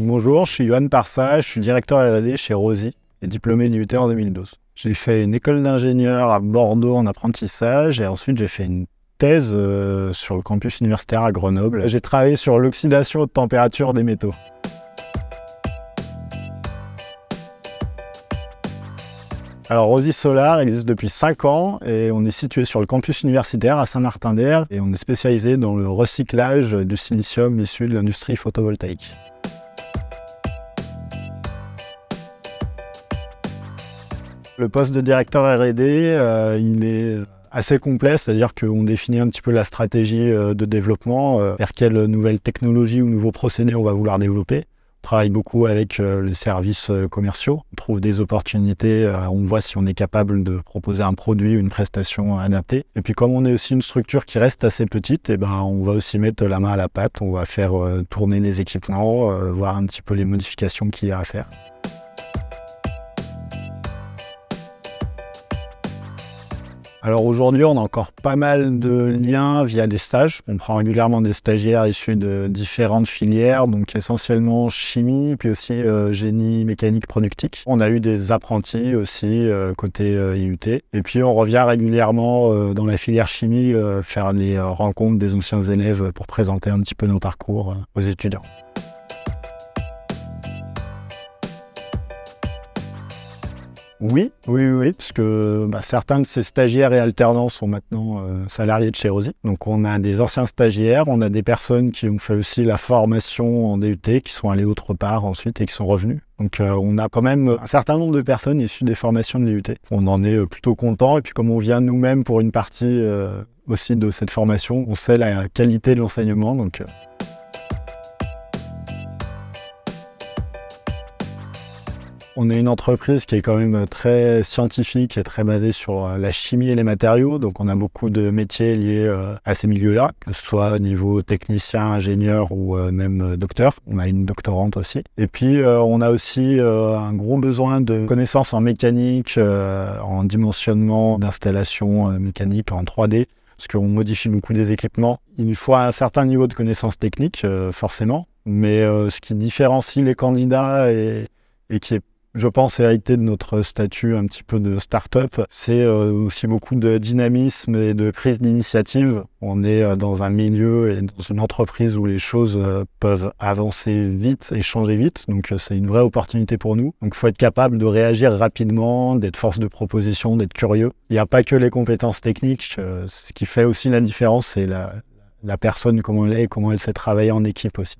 Bonjour, je suis Yoann Parsa, je suis directeur R&D chez Rosie et diplômé de l'IUT en 2012. J'ai fait une école d'ingénieur à Bordeaux en apprentissage et ensuite j'ai fait une thèse sur le campus universitaire à Grenoble. J'ai travaillé sur l'oxydation haute température des métaux. Alors Rosie Solar existe depuis 5 ans et on est situé sur le campus universitaire à Saint-Martin-d'Hères et on est spécialisé dans le recyclage du silicium issu de l'industrie photovoltaïque. Le poste de directeur R&D, il est assez complet, c'est-à-dire qu'on définit un petit peu la stratégie de développement, vers quelles nouvelles technologies ou nouveaux procédés on va vouloir développer. On travaille beaucoup avec les services commerciaux, on trouve des opportunités, on voit si on est capable de proposer un produit ou une prestation adaptée. Et puis comme on est aussi une structure qui reste assez petite, et ben, on va aussi mettre la main à la pâte, on va faire tourner les équipements, voir un petit peu les modifications qu'il y a à faire. Alors aujourd'hui, on a encore pas mal de liens via des stages. On prend régulièrement des stagiaires issus de différentes filières, donc essentiellement chimie, puis aussi génie mécanique productique. On a eu des apprentis aussi côté IUT. Et puis on revient régulièrement dans la filière chimie faire les rencontres des anciens élèves pour présenter un petit peu nos parcours aux étudiants. Oui, parce que certains de ces stagiaires et alternants sont maintenant salariés de chez Rosie. Donc on a des anciens stagiaires, on a des personnes qui ont fait aussi la formation en DUT, qui sont allées autre part ensuite et qui sont revenus. Donc on a quand même un certain nombre de personnes issues des formations de l'IUT. On en est plutôt content et puis comme on vient nous-mêmes pour une partie aussi de cette formation, on sait la qualité de l'enseignement. Donc, on est une entreprise qui est quand même très scientifique et très basée sur la chimie et les matériaux. Donc on a beaucoup de métiers liés à ces milieux-là, que ce soit au niveau technicien, ingénieur ou même docteur. On a une doctorante aussi. Et puis on a aussi un gros besoin de connaissances en mécanique, en dimensionnement d'installation mécanique en 3D. Parce qu'on modifie beaucoup des équipements. Il nous faut un certain niveau de connaissances techniques, forcément. Mais ce qui différencie les candidats et qui est, je pense, hérité de notre statut un petit peu de start-up, c'est aussi beaucoup de dynamisme et de prise d'initiative. On est dans un milieu et dans une entreprise où les choses peuvent avancer vite et changer vite. Donc c'est une vraie opportunité pour nous. Donc il faut être capable de réagir rapidement, d'être force de proposition, d'être curieux. Il n'y a pas que les compétences techniques. Ce qui fait aussi la différence, c'est la personne, comment elle est et comment elle sait travailler en équipe aussi.